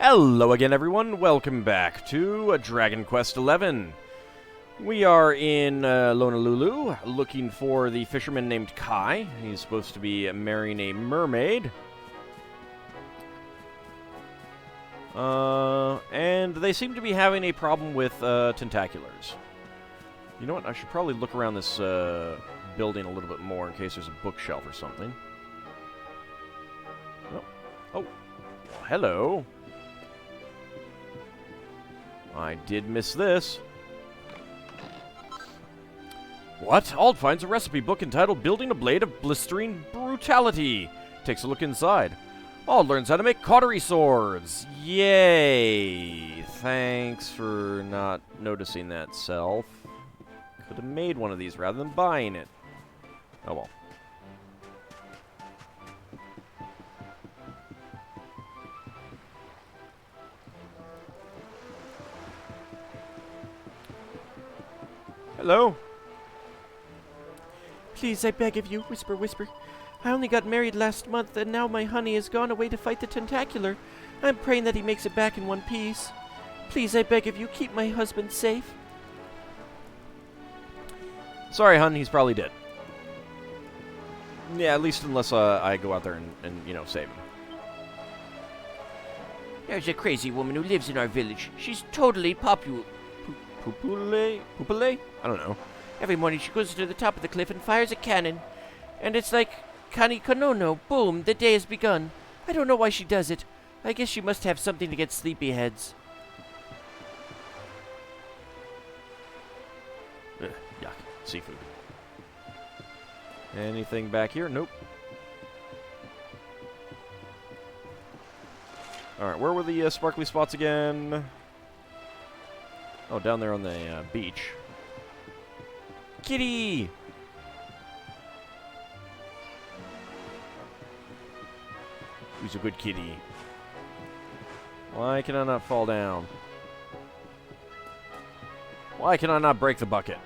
Hello again, everyone. Welcome back to Dragon Quest XI. We are in Lonalulu, looking for the fisherman named Kai. He's supposed to be marrying a mermaid. And they seem to be having a problem with tentaculars. You know what? I should probably look around this building a little bit more in case there's a bookshelf or something. Oh, well, hello. I did miss this. What? Auld finds a recipe book entitled Building a Blade of Blistering Brutality. Takes a look inside. Auld learns how to make cautery swords. Yay! Thanks for not noticing that, self. Could have made one of these rather than buying it. Oh well. Hello? Please, I beg of you, whisper, whisper. I only got married last month, and now my honey has gone away to fight the tentacular. I'm praying that he makes it back in one piece. Please, I beg of you, keep my husband safe. Sorry, hun, he's probably dead. Yeah, at least unless I go out there and you know, save him. There's a crazy woman who lives in our village. She's totally Popule? Pupule? I don't know. Every morning she goes to the top of the cliff and fires a cannon. And it's like, Kani Kanono, boom, the day has begun. I don't know why she does it. I guess she must have something to get sleepyheads. Ugh, yuck. Seafood. Anything back here? Nope. Alright, where were the sparkly spots again? Oh, down there on the beach. Kitty! Who's a good kitty? Why can I not fall down? Why can I not break the bucket?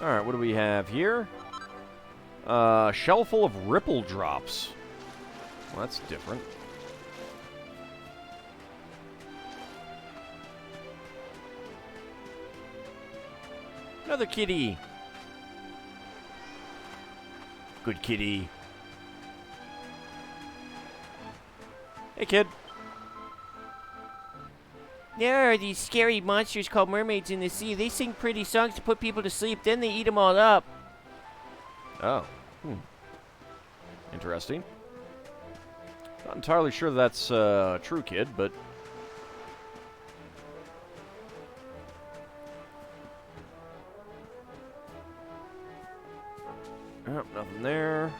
Alright, what do we have here? Shell full of ripple drops. Well, that's different. Another kitty. Good kitty. Hey, kid. There are these scary monsters called mermaids in the sea. They sing pretty songs to put people to sleep, then they eat them all up. Oh. Interesting. Not entirely sure that's true, kid, but... Oh, nothing there.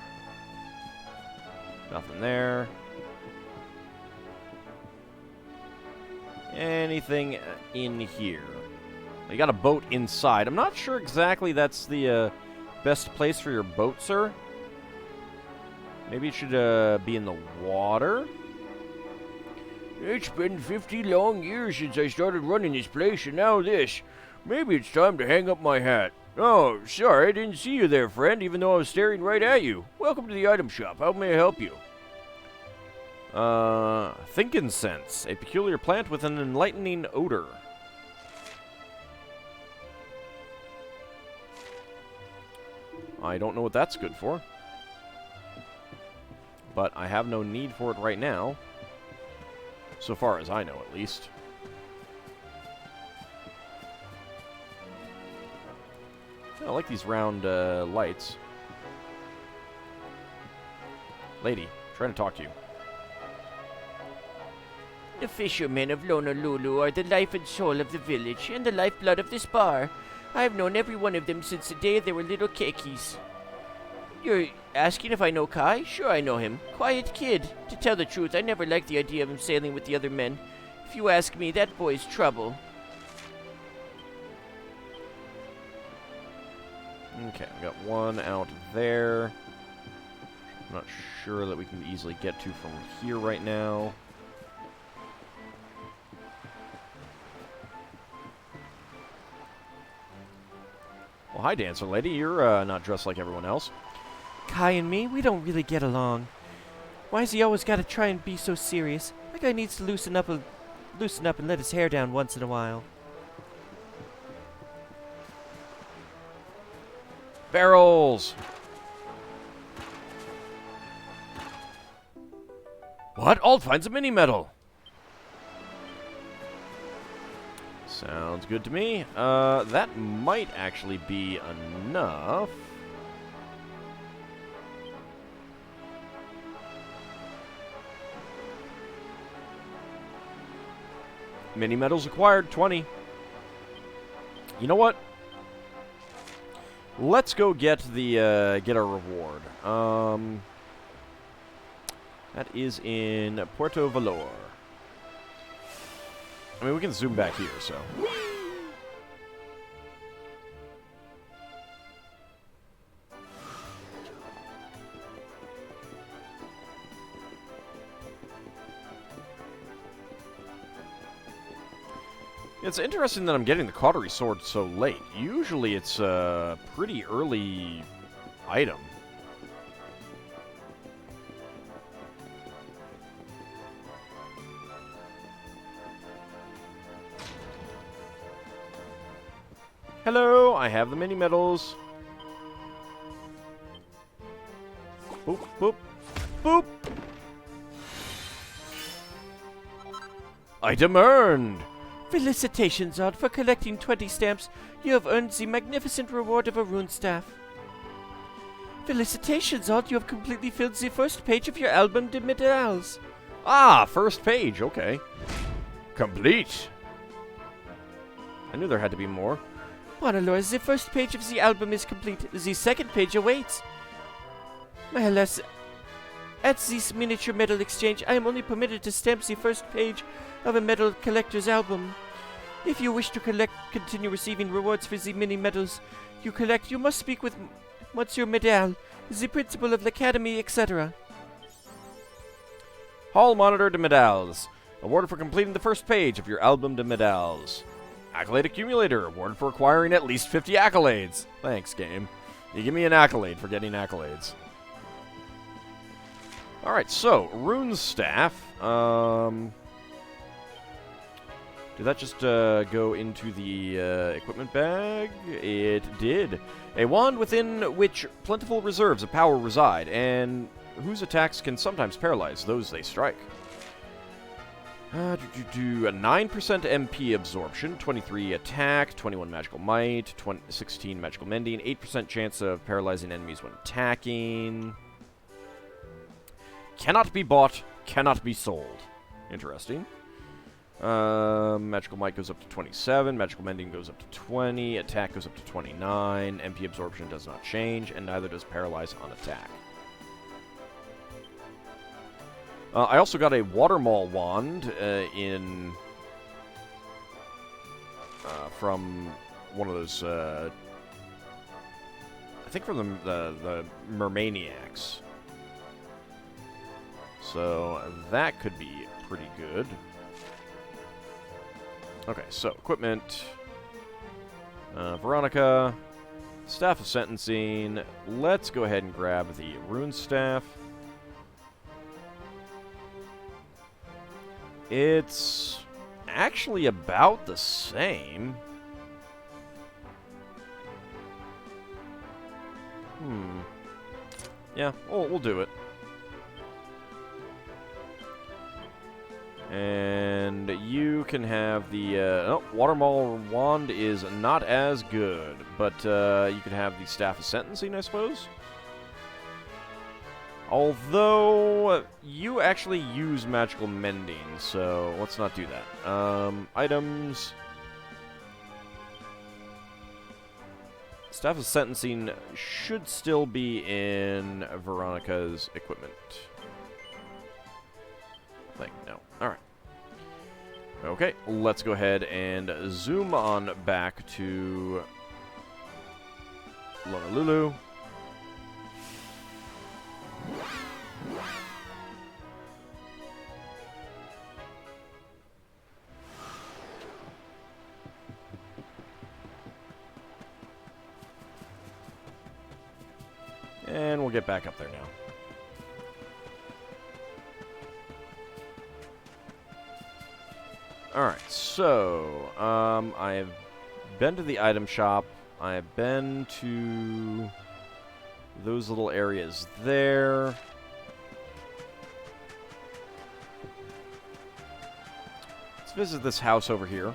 Nothing there. Anything in here? You got a boat inside. I'm not sure exactly that's the best place for your boat, sir. Maybe it should be in the water. It's been 50 long years since I started running this place, and now this. Maybe it's time to hang up my hat. Oh, sorry, I didn't see you there, friend, even though I was staring right at you. Welcome to the item shop. How may I help you? Thinkincense, a peculiar plant with an enlightening odor. I don't know what that's good for. But I have no need for it right now. So far as I know, at least. I like these round lights. Lady, trying to talk to you. The fishermen of Lonalulu are the life and soul of the village, and the lifeblood of this bar. I have known every one of them since the day they were little kekies. You're asking if I know Kai? Sure I know him. Quiet kid. To tell the truth, I never liked the idea of him sailing with the other men. If you ask me, that boy's trouble. Okay, we got one out there. I'm not sure that we can easily get to from here right now. Well, hi, Dancer Lady. You're not dressed like everyone else. Kai and me, we don't really get along. Why's he always got to try and be so serious? That guy needs to loosen up and let his hair down once in a while. Barrels! What? Ald finds a mini medal. Sounds good to me. That might actually be enough. Mini medals acquired, 20. You know what? Let's go get the get our reward. That is in Puerto Valor. I mean, we can zoom back here, so. It's interesting that I'm getting the cautery sword so late. Usually it's a pretty early item. Hello, I have the mini medals. Boop, boop, boop. Item earned. Felicitations, Odd, for collecting 20 stamps. You have earned the magnificent reward of a rune staff. Felicitations, Odd, you have completely filled the first page of your album de medals. Ah, first page, okay. Complete. I knew there had to be more. Bonalor, the first page of the album is complete. The second page awaits. Alas, at this miniature medal exchange, I am only permitted to stamp the first page of a medal collector's album. If you wish to continue receiving rewards for the mini medals you collect, you must speak with Monsieur Medal, the principal of l'Academy, etc. Hall Monitor de Medals. Awarded for completing the first page of your album de Medals. Accolade Accumulator. Awarded for acquiring at least 50 accolades. Thanks, game. You give me an accolade for getting accolades. Alright, so, Rune Staff. Did that just go into the equipment bag? It did. A wand within which plentiful reserves of power reside, and whose attacks can sometimes paralyze those they strike. A 9% MP absorption, 23 attack, 21 magical might, 16 magical mending, 8% chance of paralyzing enemies when attacking. Cannot be bought, cannot be sold. Interesting. Magical might goes up to 27, magical mending goes up to 20, attack goes up to 29, MP absorption does not change, and neither does paralyze on attack. I also got a Watermaul wand from one of those, I think from the Mermaniacs. So that could be pretty good. Okay, so equipment, Veronica, Staff of Sentencing. Let's go ahead and grab the Rune Staff. It's actually about the same. Yeah, we'll do it. And you can have the... Watermaul Wand is not as good, but you can have the Staff of Sentencing, I suppose? Although, you actually use magical mending, so let's not do that. Items... Staff of Sentencing should still be in Veronica's equipment. No. Alright. Okay, let's go ahead and zoom on back to Lonalulu. And we'll get back up there now. Alright, so, I've been to the item shop. I've been to those little areas there. Let's visit this house over here.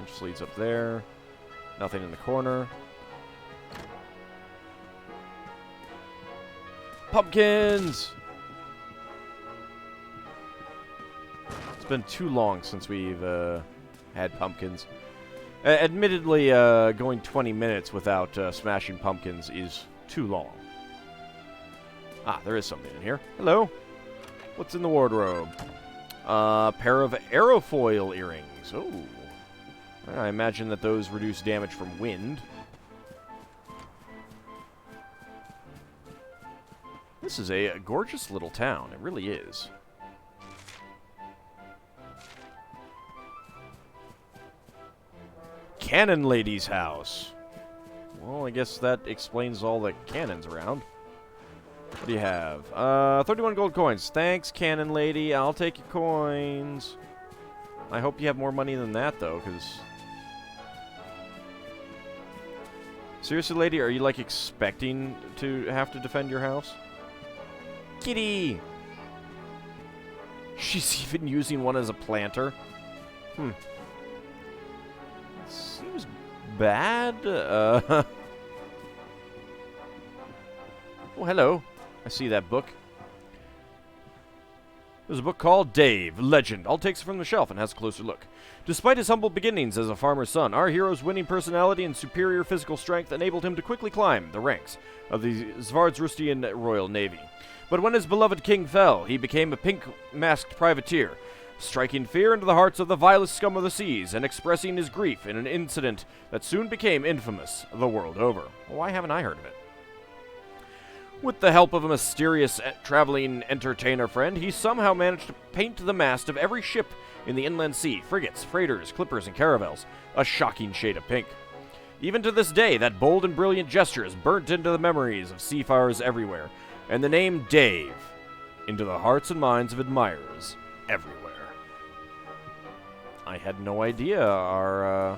It just leads up there. Nothing in the corner. Pumpkins! It's been too long since we've had pumpkins. Admittedly, going 20 minutes without smashing pumpkins is too long. Ah, there is something in here. Hello. What's in the wardrobe? Pair of aerofoil earrings. Oh. I imagine that those reduce damage from wind. This is a gorgeous little town. It really is. Cannon Lady's house. Well, I guess that explains all the cannons around. What do you have? 31 gold coins. Thanks, Cannon Lady. I'll take your coins. I hope you have more money than that, though, because... Seriously, lady, are you, like, expecting to have to defend your house? Kitty! She's even using one as a planter. Seems bad. Oh, hello. I see that book. There's a book called Dave, Legend. All takes it from the shelf and has a closer look. Despite his humble beginnings as a farmer's son, our hero's winning personality and superior physical strength enabled him to quickly climb the ranks of the Svardsrustian Royal Navy. But when his beloved king fell, he became a pink-masked privateer, striking fear into the hearts of the vilest scum of the seas and expressing his grief in an incident that soon became infamous the world over. Why haven't I heard of it? With the help of a mysterious traveling entertainer friend, he somehow managed to paint the mast of every ship in the inland sea, frigates, freighters, clippers, and caravels, a shocking shade of pink. Even to this day, that bold and brilliant gesture is burnt into the memories of seafarers everywhere, and the name Dave into the hearts and minds of admirers everywhere. I had no idea our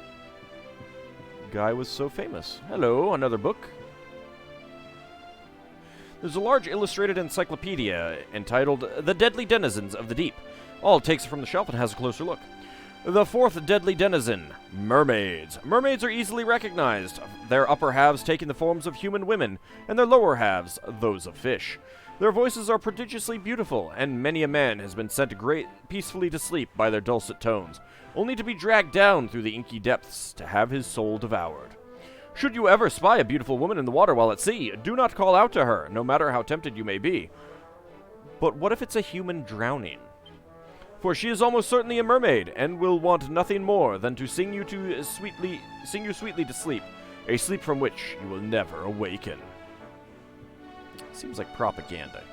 guy was so famous. Hello, another book. There's a large illustrated encyclopedia entitled The Deadly Denizens of the Deep. All takes it from the shelf and has a closer look. The fourth deadly denizen, mermaids. Mermaids are easily recognized, their upper halves taking the forms of human women, and their lower halves those of fish. Their voices are prodigiously beautiful, and many a man has been sent peacefully to sleep by their dulcet tones, only to be dragged down through the inky depths to have his soul devoured. Should you ever spy a beautiful woman in the water while at sea, do not call out to her, no matter how tempted you may be. But what if it's a human drowning? For she is almost certainly a mermaid, and will want nothing more than to sing you sweetly to sleep, a sleep from which you will never awaken. Seems like propaganda.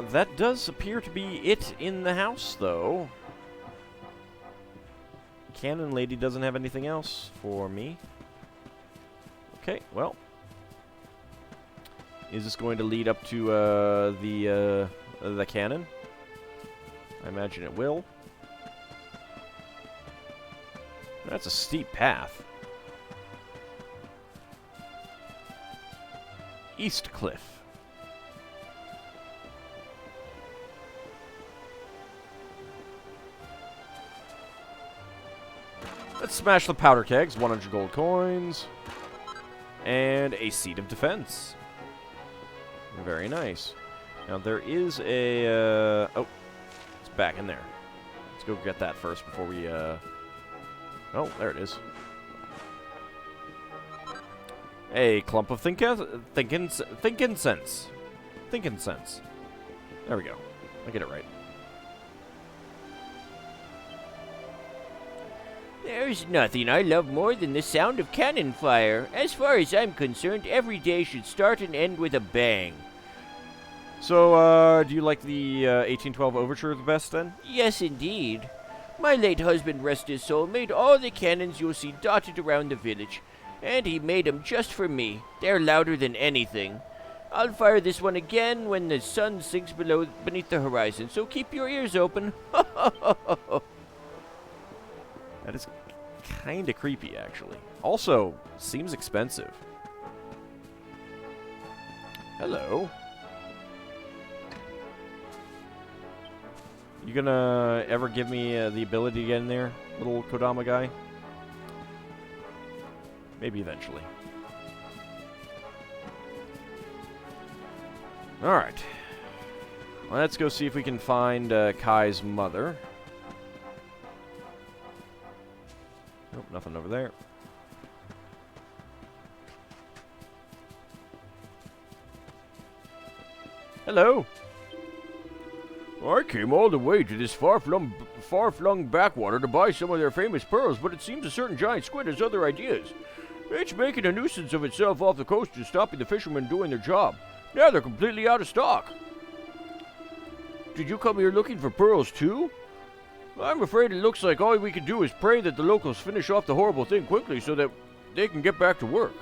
That does appear to be it in the house, though. Cannon Lady doesn't have anything else for me. Okay, well. Is this going to lead up to the cannon? I imagine it will. That's a steep path. East Cliff. Let's smash the powder kegs. 100 gold coins. And a seat of defense. Very nice. Now there is a... oh, it's back in there. Let's go get that first before we... oh, there it is. A clump of thinkincense. Thinkincense. There we go. I get it right. There's nothing I love more than the sound of cannon fire. As far as I'm concerned, every day should start and end with a bang. So, do you like the 1812 Overture the best, then? Yes, indeed. My late husband, rest his soul, made all the cannons you'll see dotted around the village. And he made 'em just for me. They're louder than anything. I'll fire this one again when the sun sinks beneath the horizon, so keep your ears open. That is kind of creepy, actually. Also, seems expensive. Hello. You gonna ever give me the ability to get in there, little Kodama guy? Maybe eventually. Alright. Let's go see if we can find Kai's mother. Nope, nothing over there. Hello. I came all the way to this far-flung backwater to buy some of their famous pearls, but it seems a certain giant squid has other ideas. It's making a nuisance of itself off the coast and stopping the fishermen doing their job. Now they're completely out of stock. Did you come here looking for pearls too? I'm afraid it looks like all we can do is pray that the locals finish off the horrible thing quickly so that they can get back to work.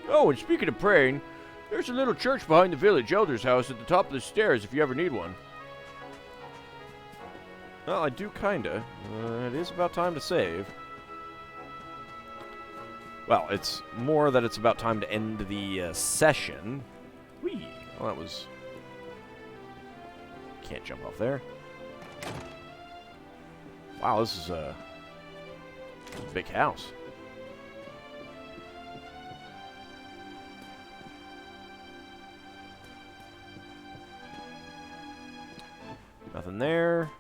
Oh, and speaking of praying, there's a little church behind the village elder's house at the top of the stairs if you ever need one. Well, I do kinda. It is about time to save. Well, it's more that it's about time to end the session. Whee! Well, that was... Can't jump off there. Wow, this is a big house. Nothing there.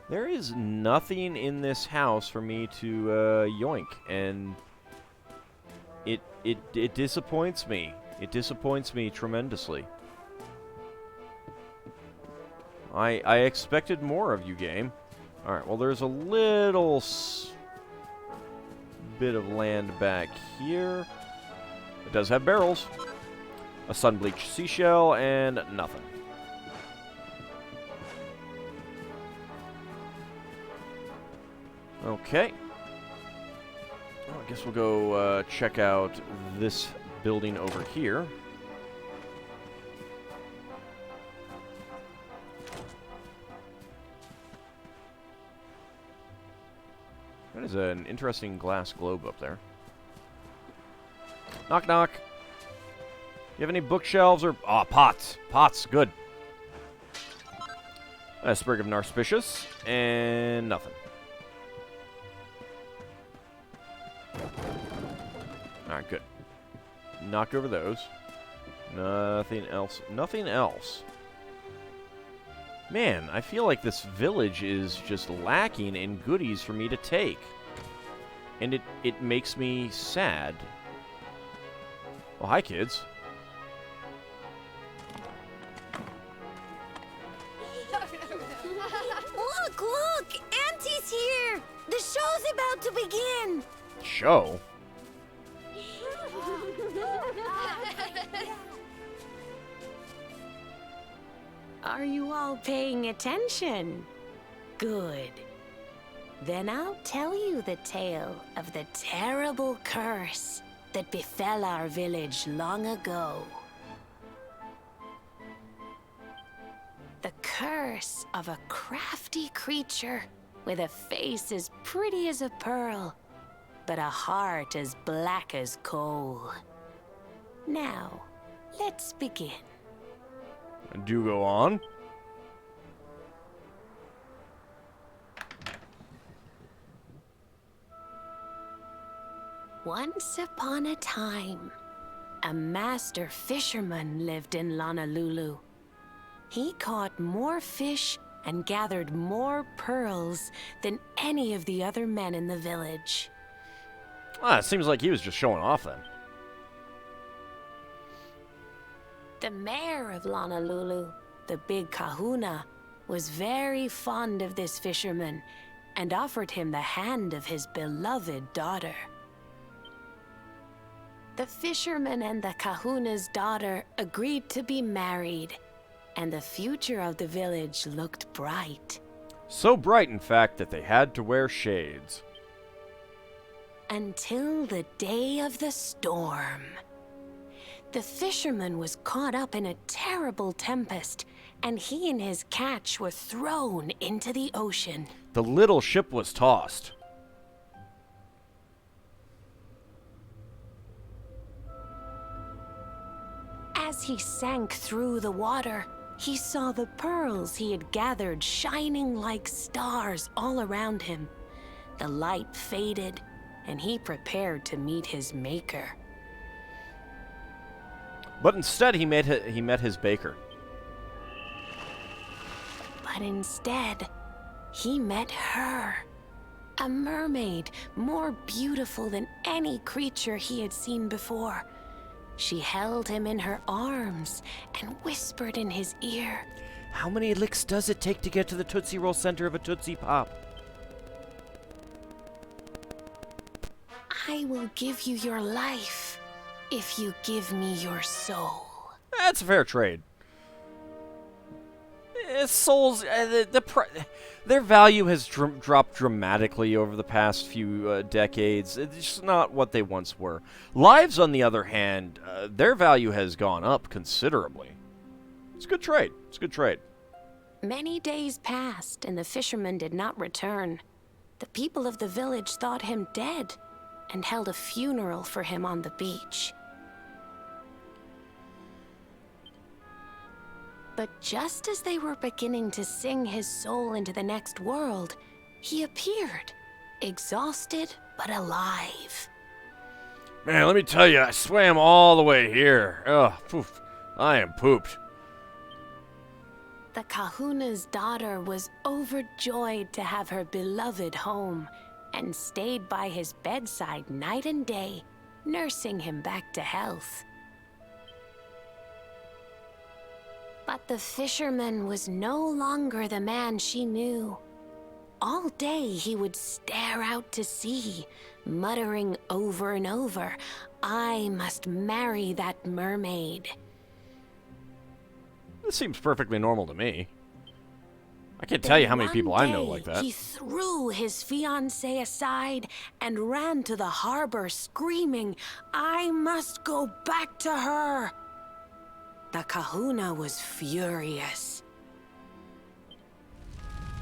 There is nothing in this house for me to yoink, and it disappoints me. It disappoints me tremendously. I expected more of you, game. Alright, well, there's a little bit of land back here. It does have barrels. A sun-bleached seashell, and nothing. Okay. Well, I guess we'll go check out this building over here. That is an interesting glass globe up there. Knock, knock. You have any bookshelves or... Ah, pots. Pots, good. A sprig of narcissus, and nothing. Alright, good. Knocked over those. Nothing else. Nothing else. Man, I feel like this village is just lacking in goodies for me to take. And it makes me sad. Well, hi, kids. Look, look! Auntie's here! The show's about to begin! Show? Are you all paying attention? Good. Then I'll tell you the tale of the terrible curse that befell our village long ago. The curse of a crafty creature with a face as pretty as a pearl, but a heart as black as coal. Now, let's begin. Do go on. Once upon a time, a master fisherman lived in Lonalulu. He caught more fish and gathered more pearls than any of the other men in the village. Ah, it seems like he was just showing off then. The mayor of Lonalulu, the big kahuna, was very fond of this fisherman and offered him the hand of his beloved daughter. The fisherman and the kahuna's daughter agreed to be married, and the future of the village looked bright. So bright, in fact, that they had to wear shades. Until the day of the storm. The fisherman was caught up in a terrible tempest, and he and his catch were thrown into the ocean. The little ship was tossed. As he sank through the water, he saw the pearls he had gathered shining like stars all around him. The light faded, and he prepared to meet his maker. But instead, he met his baker. But instead, he met her. A mermaid, more beautiful than any creature he had seen before. She held him in her arms and whispered in his ear, How many licks does it take to get to the Tootsie Roll center of a Tootsie Pop? I will give you your life if you give me your soul. That's a fair trade. Souls, their value has dropped dramatically over the past few decades. It's just not what they once were. Lives, on the other hand, their value has gone up considerably. It's a good trade. It's a good trade. Many days passed, and the fisherman did not return. The people of the village thought him dead and held a funeral for him on the beach. But just as they were beginning to sing his soul into the next world, he appeared, exhausted but alive. Man, let me tell you, I swam all the way here. Oh, poof, I am pooped. The kahuna's daughter was overjoyed to have her beloved home and stayed by his bedside night and day, nursing him back to health. But the fisherman was no longer the man she knew. All day he would stare out to sea, muttering over and over, I must marry that mermaid. This seems perfectly normal to me. I can't tell you how many people I know like that. He threw his fiancée aside and ran to the harbor, screaming, I must go back to her. The kahuna was furious.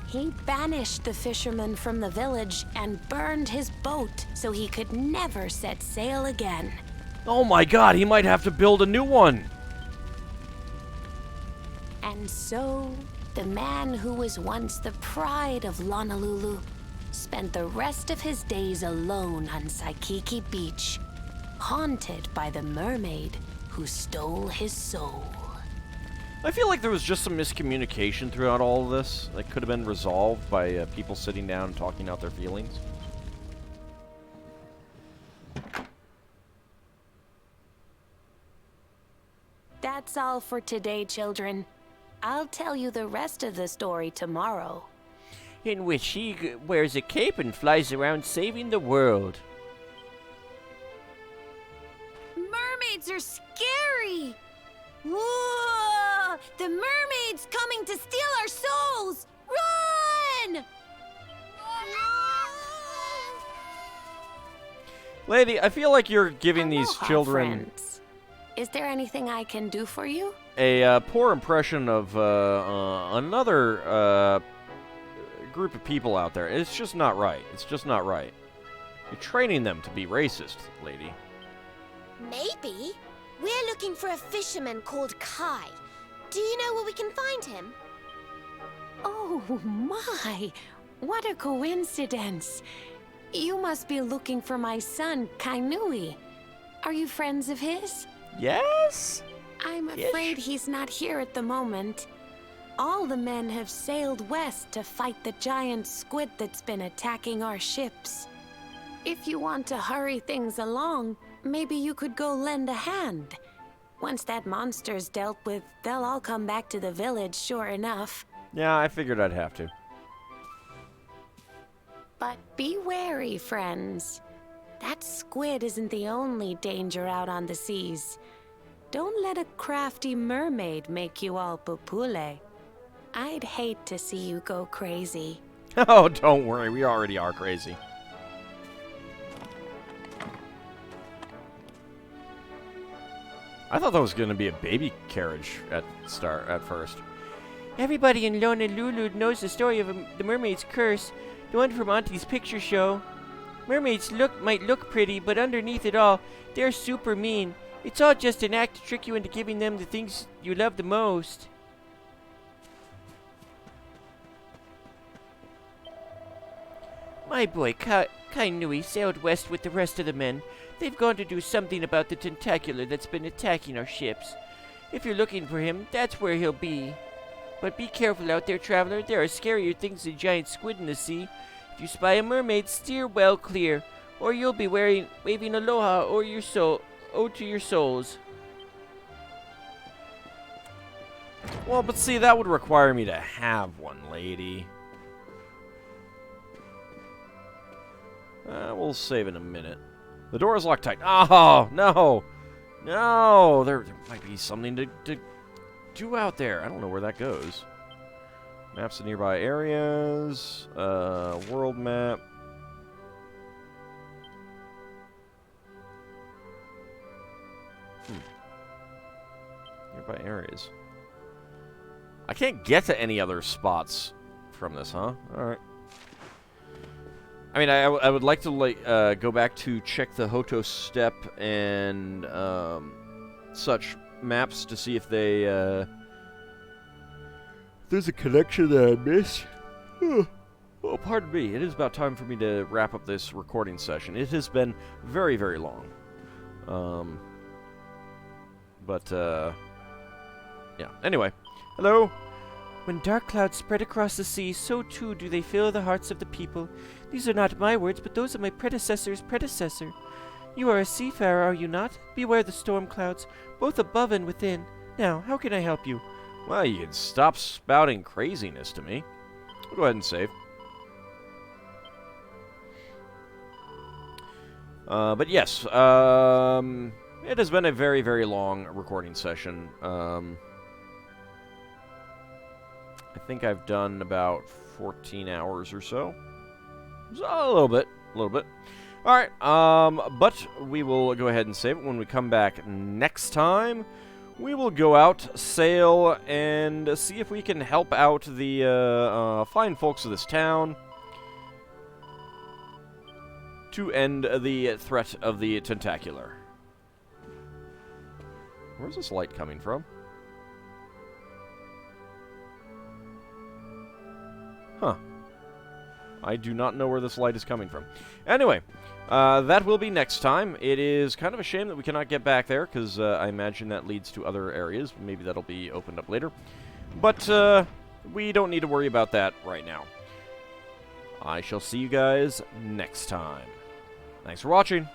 He banished the fisherman from the village and burned his boat so he could never set sail again. Oh my god, he might have to build a new one. And so, the man who was once the pride of Lonalulu spent the rest of his days alone on Saikiki Beach, haunted by the mermaid who stole his soul. I feel like there was just some miscommunication throughout all of this that could have been resolved by people sitting down and talking out their feelings. That's all for today, children. I'll tell you the rest of the story tomorrow. In which he wears a cape and flies around saving the world. Mermaids are scary! Whoa! The mermaid's coming to steal our souls! Run! Lady, I feel like you're giving these Aloha, children friends. Is there anything I can do for you? a poor impression of another group of people out there. It's just not right. It's just not right. You're training them to be racist, lady. Maybe. We're looking for a fisherman called Kai. Do you know where we can find him? Oh my! What a coincidence! You must be looking for my son, Kainui. Are you friends of his? Yes? I'm afraid he's not here at the moment. All the men have sailed west to fight the giant squid that's been attacking our ships. If you want to hurry things along, maybe you could go lend a hand. Once that monster's dealt with, they'll all come back to the village, sure enough. Yeah, I figured I'd have to. But be wary, friends. That squid isn't the only danger out on the seas. Don't let a crafty mermaid make you all pupule. I'd hate to see you go crazy. Oh, don't worry. We already are crazy. I thought that was going to be a baby carriage at first. Everybody in Lonalulu knows the story of the mermaid's curse, the one from Auntie's picture show. Mermaids might look pretty, but underneath it all, they're super mean. It's all just an act to trick you into giving them the things you love the most. My boy, Kainui, sailed west with the rest of the men. They've gone to do something about the tentacular that's been attacking our ships. If you're looking for him, that's where he'll be. But be careful out there, traveler. There are scarier things than giant squid in the sea. If you spy a mermaid, steer well clear, or you'll be waving aloha or your soul, to your souls. Well, but see, that would require me to have one, lady. We'll save in a minute. The door is locked tight. Oh, no! No! There might be something to do out there. I don't know where that goes. Maps of nearby areas. World map. Nearby areas. I can't get to any other spots from this, huh? Alright. I mean, I would like to go back to check the Hoto Step and such maps to see if they there's a connection that I missed. Oh, pardon me. It is about time for me to wrap up this recording session. It has been very, very long. Yeah. Anyway, hello. When dark clouds spread across the sea, so too do they fill the hearts of the people. These are not my words, but those of my predecessor's predecessor. You are a seafarer, are you not? Beware the storm clouds, both above and within. Now, how can I help you? Well, you can stop spouting craziness to me. We'll go ahead and save. But yes, it has been a very, very long recording session. I think I've done about 14 hours or so. A little bit. Alright, but we will go ahead and save it. When we come back next time, we will go out, sail, and see if we can help out the fine folks of this town to end the threat of the tentacular. Where's this light coming from? Huh. I do not know where this light is coming from. Anyway, that will be next time. It is kind of a shame that we cannot get back there, because I imagine that leads to other areas. Maybe that'll be opened up later. But we don't need to worry about that right now. I shall see you guys next time. Thanks for watching.